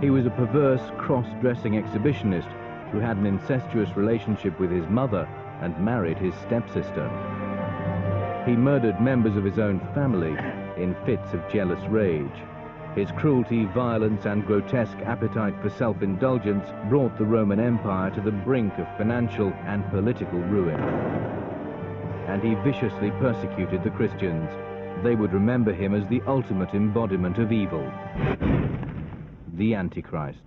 He was a perverse, cross-dressing exhibitionist who had an incestuous relationship with his mother and married his stepsister. He murdered members of his own family in fits of jealous rage. His cruelty, violence, and grotesque appetite for self-indulgence brought the Roman Empire to the brink of financial and political ruin. And he viciously persecuted the Christians. They would remember him as the ultimate embodiment of evil, the Antichrist.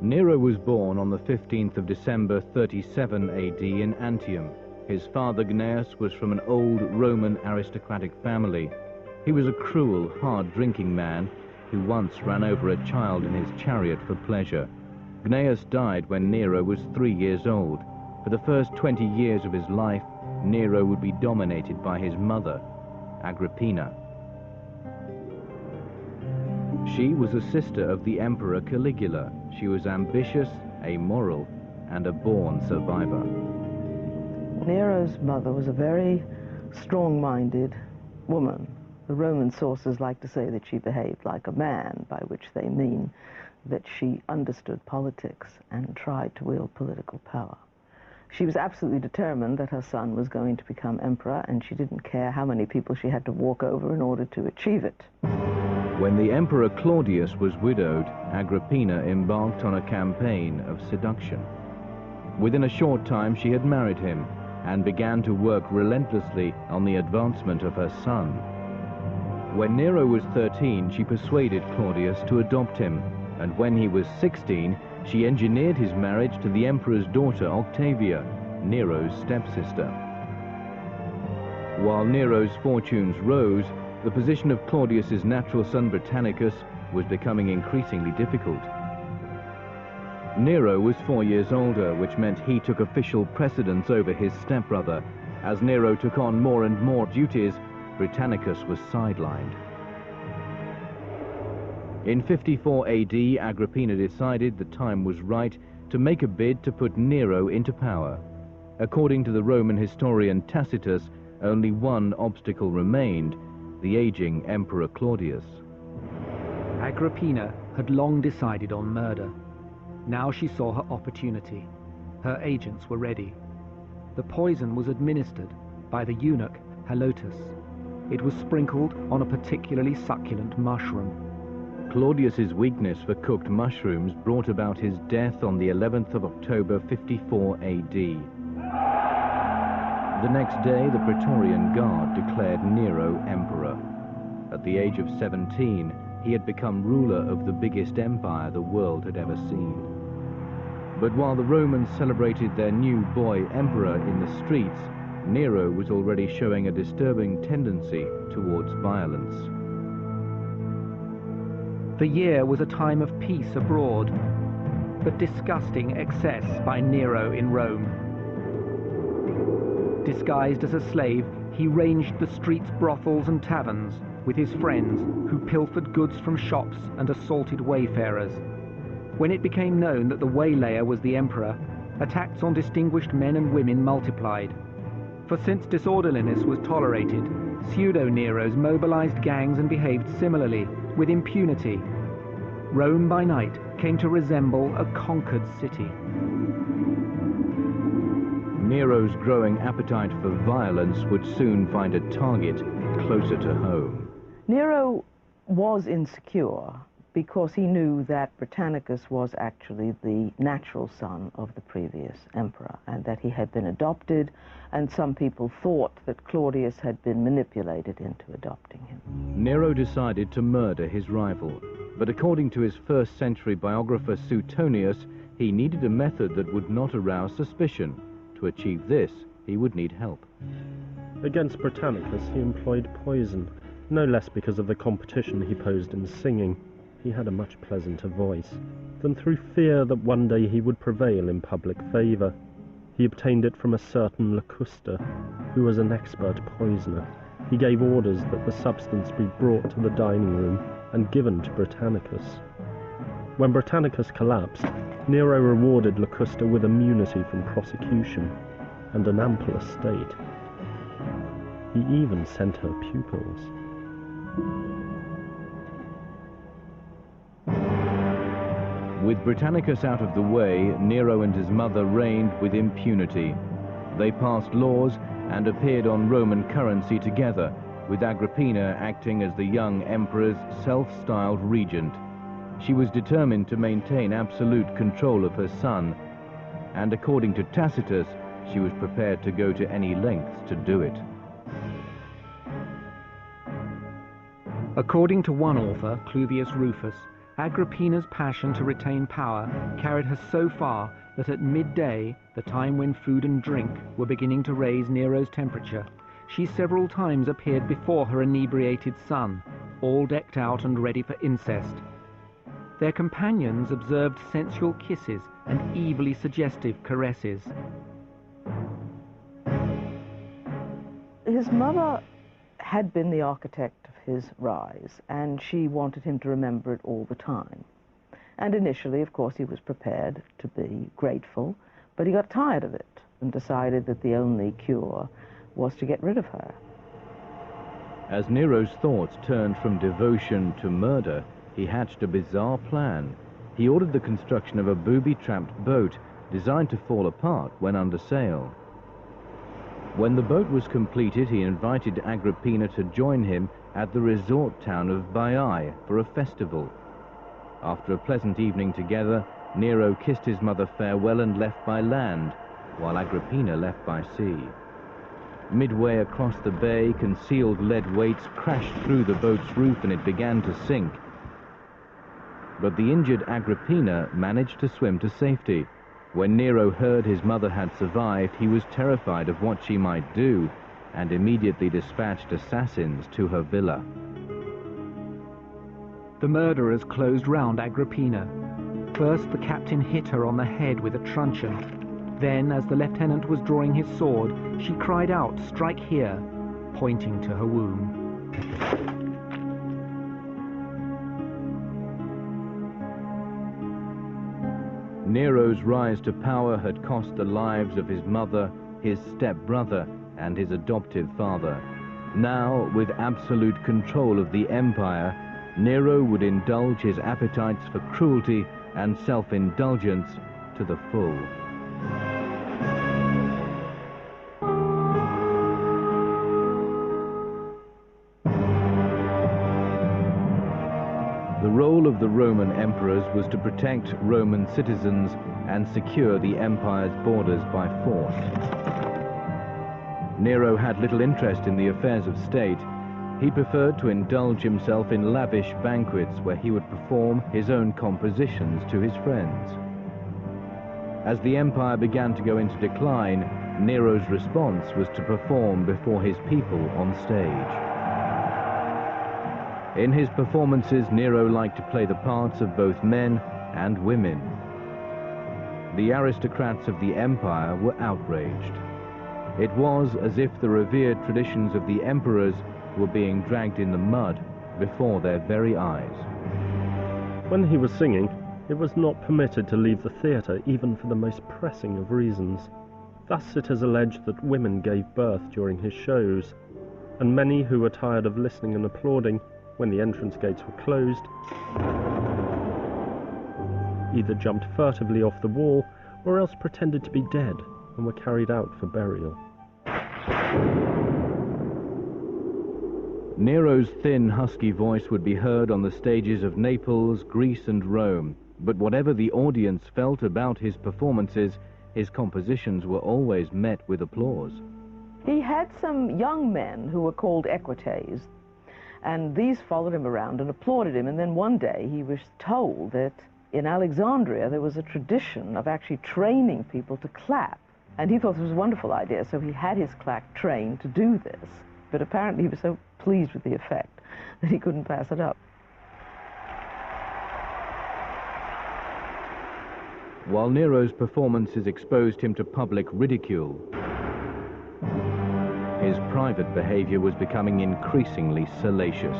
Nero was born on the 15th of December 37 AD in Antium. His father Gnaeus was from an old Roman aristocratic family. He was a cruel, hard-drinking man who once ran over a child in his chariot for pleasure. Gnaeus died when Nero was 3 years old. For the first 20 years of his life, Nero would be dominated by his mother, Agrippina. She was a sister of the Emperor Caligula. She was ambitious, amoral, and a born survivor. Nero's mother was a very strong-minded woman. The Roman sources like to say that she behaved like a man, by which they mean that she understood politics and tried to wield political power. She was absolutely determined that her son was going to become emperor, and she didn't care how many people she had to walk over in order to achieve it. When the Emperor Claudius was widowed, Agrippina embarked on a campaign of seduction. Within a short time, she had married him and began to work relentlessly on the advancement of her son. When Nero was 13, she persuaded Claudius to adopt him, and when he was 16, she engineered his marriage to the emperor's daughter Octavia, Nero's stepsister. While Nero's fortunes rose, the position of Claudius's natural son Britannicus was becoming increasingly difficult. Nero was 4 years older, which meant he took official precedence over his stepbrother. As Nero took on more and more duties, Britannicus was sidelined. In 54 AD, Agrippina decided the time was right to make a bid to put Nero into power. According to the Roman historian Tacitus, only one obstacle remained: the aging Emperor Claudius. Agrippina had long decided on murder. Now she saw her opportunity. Her agents were ready. The poison was administered by the eunuch Helotus. It was sprinkled on a particularly succulent mushroom. Claudius's weakness for cooked mushrooms brought about his death on the 11th of October 54 AD. The next day, the Praetorian Guard declared Nero emperor. At the age of 17, he had become ruler of the biggest empire the world had ever seen. But while the Romans celebrated their new boy emperor in the streets, Nero was already showing a disturbing tendency towards violence. The year was a time of peace abroad, but disgusting excess by Nero in Rome. Disguised as a slave, he ranged the streets, brothels and taverns with his friends, who pilfered goods from shops and assaulted wayfarers. When it became known that the waylayer was the emperor, attacks on distinguished men and women multiplied. For since disorderliness was tolerated, pseudo-Neros mobilized gangs and behaved similarly, with impunity. Rome by night came to resemble a conquered city. Nero's growing appetite for violence would soon find a target closer to home. Nero was insecure because he knew that Britannicus was actually the natural son of the previous emperor, and that he had been adopted, and some people thought that Claudius had been manipulated into adopting him. Nero decided to murder his rival, but according to his first-century biographer Suetonius, he needed a method that would not arouse suspicion. To achieve this, he would need help. Against Britannicus, he employed poison, no less because of the competition he posed in singing. He had a much pleasanter voice, than through fear that one day he would prevail in public favour. He obtained it from a certain Locusta, who was an expert poisoner. He gave orders that the substance be brought to the dining room and given to Britannicus. When Britannicus collapsed, Nero rewarded Locusta with immunity from prosecution and an ample estate. He even sent her pupils. With Britannicus out of the way, Nero and his mother reigned with impunity. They passed laws and appeared on Roman currency together, with Agrippina acting as the young emperor's self-styled regent. She was determined to maintain absolute control of her son, and according to Tacitus, she was prepared to go to any lengths to do it. According to one author, Cluvius Rufus, Agrippina's passion to retain power carried her so far that at midday, the time when food and drink were beginning to raise Nero's temperature, she several times appeared before her inebriated son, all decked out and ready for incest. Their companions observed sensual kisses and evilly suggestive caresses. His mother had been the architect of his rise, and she wanted him to remember it all the time. And initially, of course, he was prepared to be grateful, but he got tired of it and decided that the only cure was to get rid of her. As Nero's thoughts turned from devotion to murder, he hatched a bizarre plan. He ordered the construction of a booby-trapped boat designed to fall apart when under sail. When the boat was completed, he invited Agrippina to join him at the resort town of Baiae for a festival. After a pleasant evening together, Nero kissed his mother farewell and left by land, while Agrippina left by sea. Midway across the bay, concealed lead weights crashed through the boat's roof and it began to sink. But the injured Agrippina managed to swim to safety. When Nero heard his mother had survived, he was terrified of what she might do and immediately dispatched assassins to her villa. The murderers closed round Agrippina. First, the captain hit her on the head with a truncheon. Then, as the lieutenant was drawing his sword, she cried out, "Strike here," pointing to her womb. Nero's rise to power had cost the lives of his mother, his step-brother, and his adoptive father. Now, with absolute control of the empire, Nero would indulge his appetites for cruelty and self-indulgence to the full. The role of the Roman emperors was to protect Roman citizens and secure the empire's borders by force. Nero had little interest in the affairs of state. He preferred to indulge himself in lavish banquets where he would perform his own compositions to his friends. As the empire began to go into decline, Nero's response was to perform before his people on stage. In his performances, Nero liked to play the parts of both men and women. The aristocrats of the empire were outraged. It was as if the revered traditions of the emperors were being dragged in the mud before their very eyes. When he was singing, it was not permitted to leave the theatre even for the most pressing of reasons. Thus it is alleged that women gave birth during his shows, and many who were tired of listening and applauding when the entrance gates were closed either jumped furtively off the wall or else pretended to be dead and were carried out for burial. Nero's thin, husky voice would be heard on the stages of Naples, Greece, and Rome, but whatever the audience felt about his performances, his compositions were always met with applause. He had some young men who were called equites, and these followed him around and applauded him, and then one day he was told that in Alexandria there was a tradition of actually training people to clap, and he thought this was a wonderful idea, so he had his clack trained to do this. But apparently he was so pleased with the effect that he couldn't pass it up. While Nero's performances exposed him to public ridicule, his private behavior was becoming increasingly salacious.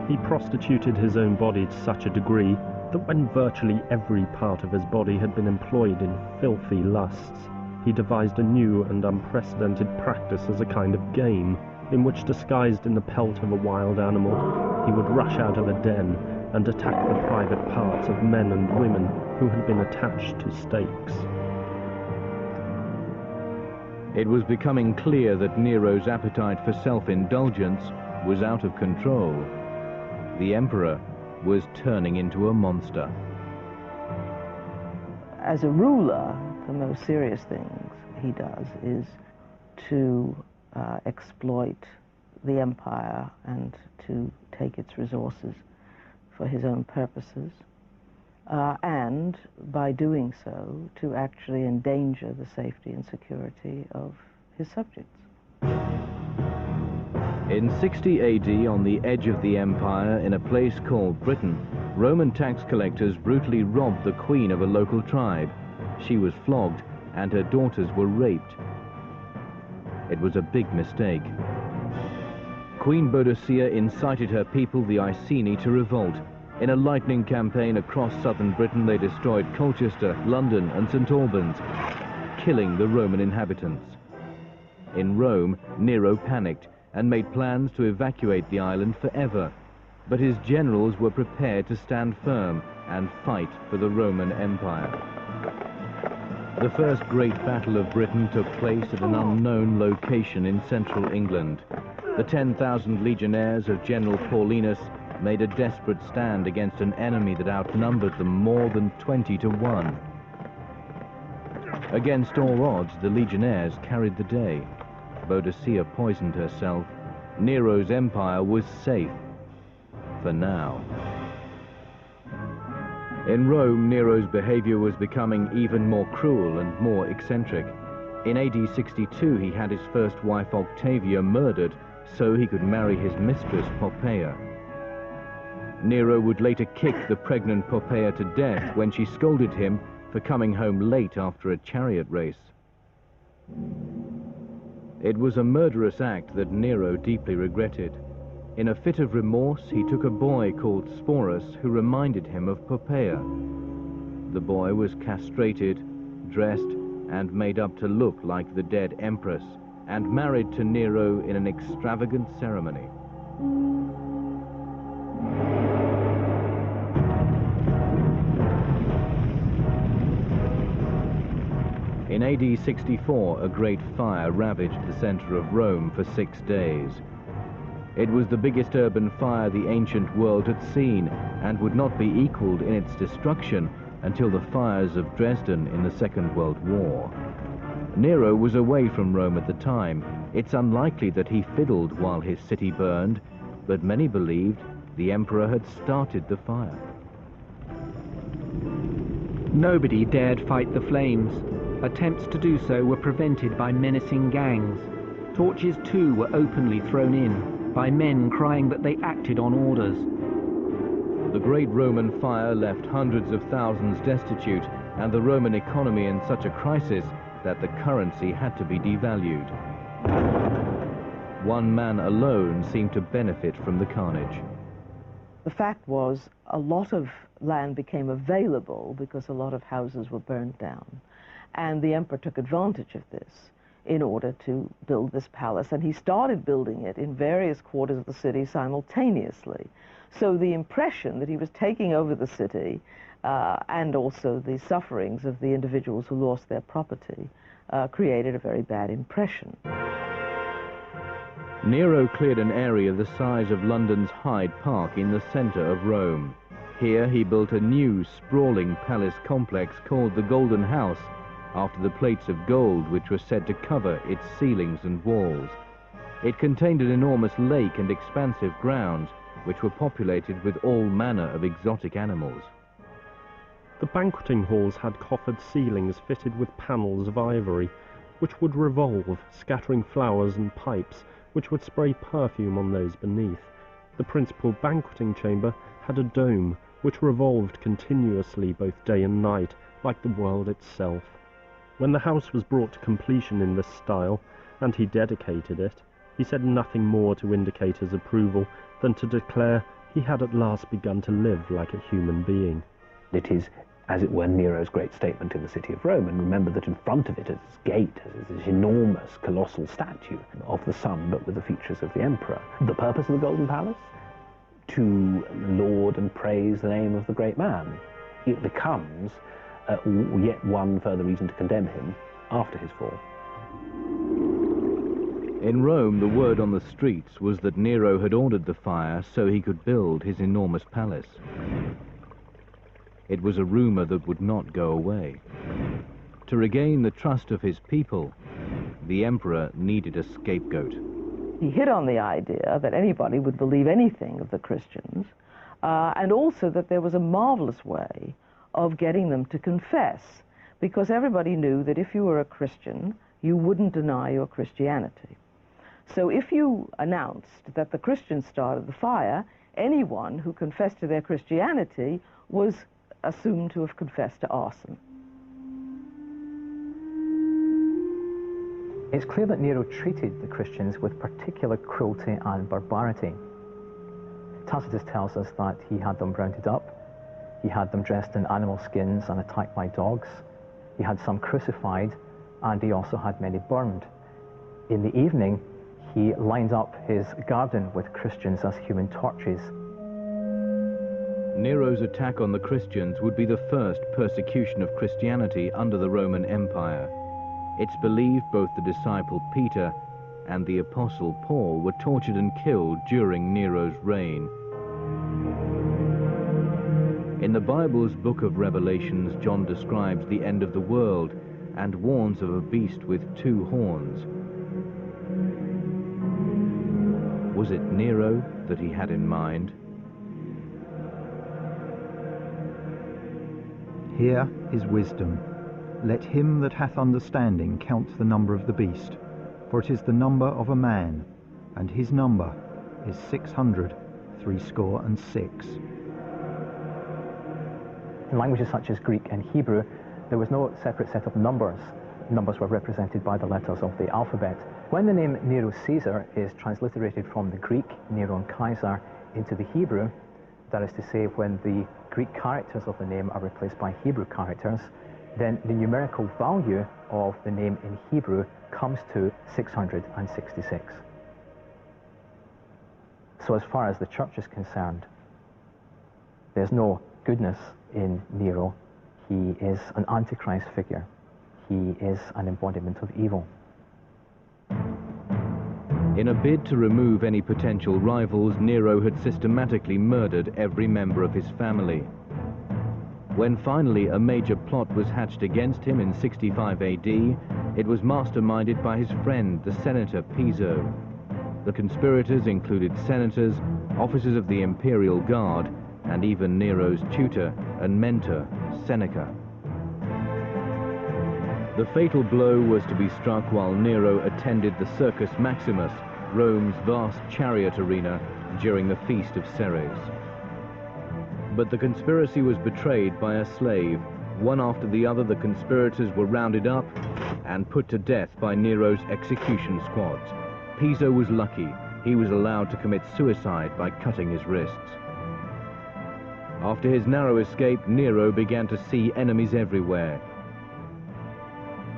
He prostituted his own body to such a degree that when virtually every part of his body had been employed in filthy lusts, he devised a new and unprecedented practice as a kind of game. in which, disguised in the pelt of a wild animal, he would rush out of a den and attack the private parts of men and women who had been attached to stakes. It was becoming clear that Nero's appetite for self-indulgence was out of control. The emperor was turning into a monster. As a ruler, the most serious things he does is to exploit the empire and to take its resources for his own purposes, and by doing so, to actually endanger the safety and security of his subjects. In 60 AD, on the edge of the empire, in a place called Britain, Roman tax collectors brutally robbed the queen of a local tribe. She was flogged, and her daughters were raped. It was a big mistake. Queen Boadicea incited her people, the Iceni, to revolt. In a lightning campaign across southern Britain, they destroyed Colchester, London, and St. Albans, killing the Roman inhabitants. In Rome, Nero panicked and made plans to evacuate the island forever. But his generals were prepared to stand firm and fight for the Roman Empire. The first great battle of Britain took place at an unknown location in central England. The 10,000 legionnaires of General Paulinus made a desperate stand against an enemy that outnumbered them more than 20 to 1. Against all odds, the legionnaires carried the day. Boadicea poisoned herself. Nero's empire was safe. For now. In Rome, Nero's behavior was becoming even more cruel and more eccentric. In AD 62, he had his first wife Octavia murdered so he could marry his mistress Poppaea. Nero would later kick the pregnant Poppaea to death when she scolded him for coming home late after a chariot race. It was a murderous act that Nero deeply regretted. In a fit of remorse, he took a boy called Sporus who reminded him of Poppaea. The boy was castrated, dressed, and made up to look like the dead empress, and married to Nero in an extravagant ceremony. In AD 64, a great fire ravaged the center of Rome for 6 days. It was the biggest urban fire the ancient world had seen, and would not be equaled in its destruction until the fires of Dresden in the Second World War. Nero was away from Rome at the time. It's unlikely that he fiddled while his city burned, but many believed the emperor had started the fire. Nobody dared fight the flames. Attempts to do so were prevented by menacing gangs. Torches too were openly thrown in, by men crying that they acted on orders. The great Roman fire left hundreds of thousands destitute, and the Roman economy in such a crisis that the currency had to be devalued. One man alone seemed to benefit from the carnage. The fact was, a lot of land became available because a lot of houses were burned down, and the emperor took advantage of this in order to build this palace, and he started building it in various quarters of the city simultaneously. So the impression that he was taking over the city, and also the sufferings of the individuals who lost their property, created a very bad impression. Nero cleared an area the size of London's Hyde Park in the center of Rome. Here he built a new, sprawling palace complex called the Golden House, after the plates of gold which were said to cover its ceilings and walls. It contained an enormous lake and expansive grounds, which were populated with all manner of exotic animals. The banqueting halls had coffered ceilings fitted with panels of ivory, which would revolve, scattering flowers and pipes, which would spray perfume on those beneath. The principal banqueting chamber had a dome, which revolved continuously both day and night, like the world itself. When the house was brought to completion in this style, and he dedicated it, he said nothing more to indicate his approval than to declare he had at last begun to live like a human being. It is as it were, Nero's great statement in the city of Rome. And remember that in front of it, at its gate, is this enormous, colossal statue of the sun, but with the features of the emperor. The purpose of the Golden Palace? To laud and praise the name of the great man. It becomes yet one further reason to condemn him after his fall. In Rome, the word on the streets was that Nero had ordered the fire so he could build his enormous palace. It was a rumor that would not go away. To regain the trust of his people, the emperor needed a scapegoat. He hit on the idea that anybody would believe anything of the Christians, and also that there was a marvelous way of getting them to confess, because everybody knew that if you were a Christian, you wouldn't deny your Christianity. So if you announced that the Christians started the fire, anyone who confessed to their Christianity was assumed to have confessed to arson. It's clear that Nero treated the Christians with particular cruelty and barbarity. Tacitus tells us that he had them rounded up, he had them dressed in animal skins and attacked by dogs, he had some crucified, and he also had many burned. In the evening, he lined up his garden with Christians as human torches. Nero's attack on the Christians would be the first persecution of Christianity under the Roman Empire. It's believed both the disciple Peter and the apostle Paul were tortured and killed during Nero's reign. In the Bible's book of Revelations, John describes the end of the world and warns of a beast with 2 horns. Was it Nero that he had in mind? Here is wisdom. Let him that hath understanding count the number of the beast, for it is the number of a man, and his number is 666. In languages such as Greek and Hebrew, there was no separate set of numbers. Numbers were represented by the letters of the alphabet. When the name Nero Caesar is transliterated from the Greek, Neron Kaiser, into the Hebrew, that is to say, when the Greek characters of the name are replaced by Hebrew characters, then the numerical value of the name in Hebrew comes to 666. So as far as the church is concerned, there's no goodness in Nero. He is an antichrist figure. He is an embodiment of evil. In a bid to remove any potential rivals, Nero had systematically murdered every member of his family. When finally a major plot was hatched against him in 65 AD, it was masterminded by his friend, the senator Piso. The conspirators included senators, officers of the imperial guard, and even Nero's tutor and mentor, Seneca. The fatal blow was to be struck while Nero attended the Circus Maximus, Rome's vast chariot arena, during the Feast of Ceres. But the conspiracy was betrayed by a slave. One after the other, the conspirators were rounded up and put to death by Nero's execution squads. Piso was lucky. He was allowed to commit suicide by cutting his wrists. After his narrow escape, Nero began to see enemies everywhere.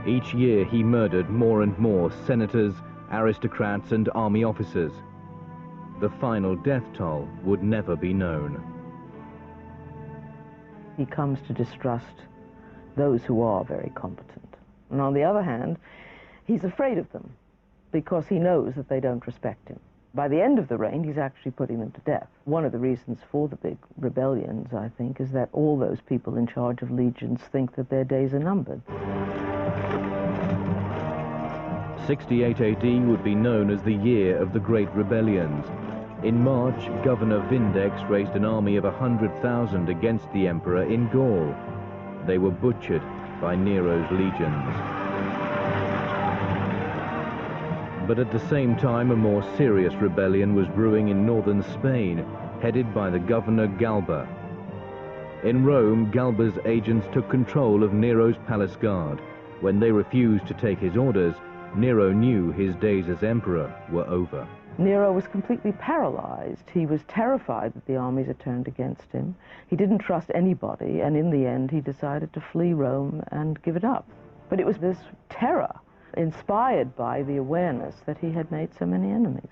Each year he murdered more and more senators, aristocrats, and army officers. The final death toll would never be known. He comes to distrust those who are very competent. And on the other hand, he's afraid of them because he knows that they don't respect him. By the end of the reign, he's actually putting them to death. One of the reasons for the big rebellions, I think, is that all those people in charge of legions think that their days are numbered. 68 AD would be known as the year of the Great Rebellions. In March, Governor Vindex raised an army of 100,000 against the emperor in Gaul. They were butchered by Nero's legions. But at the same time, a more serious rebellion was brewing in northern Spain, headed by the governor Galba. In Rome, Galba's agents took control of Nero's palace guard. When they refused to take his orders, Nero knew his days as emperor were over. Nero was completely paralyzed. He was terrified that the armies had turned against him. He didn't trust anybody, and in the end he decided to flee Rome and give it up. But it was this terror, inspired by the awareness that he had made so many enemies.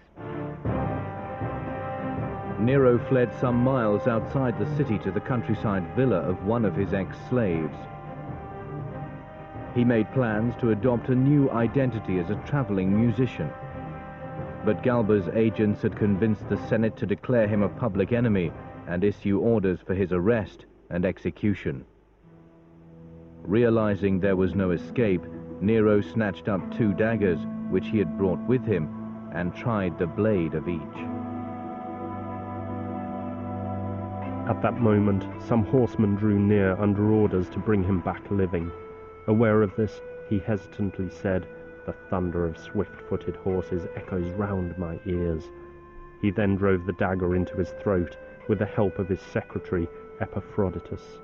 Nero fled some miles outside the city to the countryside villa of one of his ex-slaves. He made plans to adopt a new identity as a traveling musician. But Galba's agents had convinced the Senate to declare him a public enemy and issue orders for his arrest and execution. Realizing there was no escape, Nero snatched up 2 daggers which he had brought with him and tried the blade of each. At that moment, some horsemen drew near under orders to bring him back living. Aware of this, he hesitantly said, "The thunder of swift-footed horses echoes round my ears." He then drove the dagger into his throat with the help of his secretary, Epaphroditus.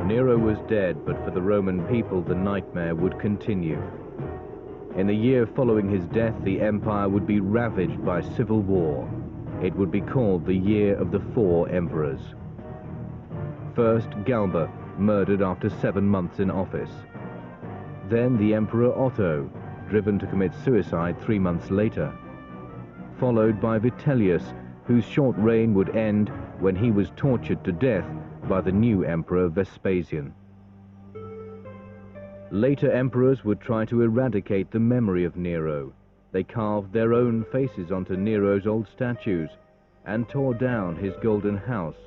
Nero was dead, but for the Roman people the nightmare would continue. In the year following his death, the empire would be ravaged by civil war. It would be called the Year of the 4 Emperors. First, Galba, murdered after 7 months in office. Then the Emperor Otto, driven to commit suicide 3 months later. Followed by Vitellius, whose short reign would end when he was tortured to death by the new Emperor Vespasian. Later emperors would try to eradicate the memory of Nero. They carved their own faces onto Nero's old statues and tore down his golden house,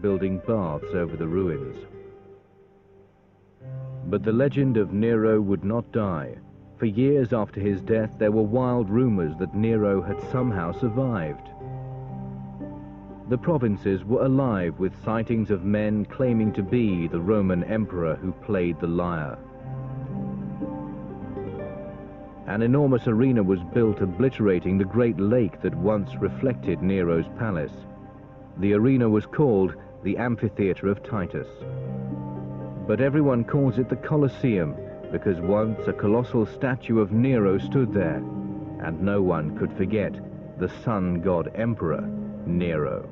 building baths over the ruins. But the legend of Nero would not die. For years after his death, there were wild rumors that Nero had somehow survived. The provinces were alive with sightings of men claiming to be the Roman emperor who played the lyre. An enormous arena was built obliterating the great lake that once reflected Nero's palace. The arena was called the Amphitheatre of Titus. But everyone calls it the Colosseum because once a colossal statue of Nero stood there, and no one could forget the sun god emperor Nero.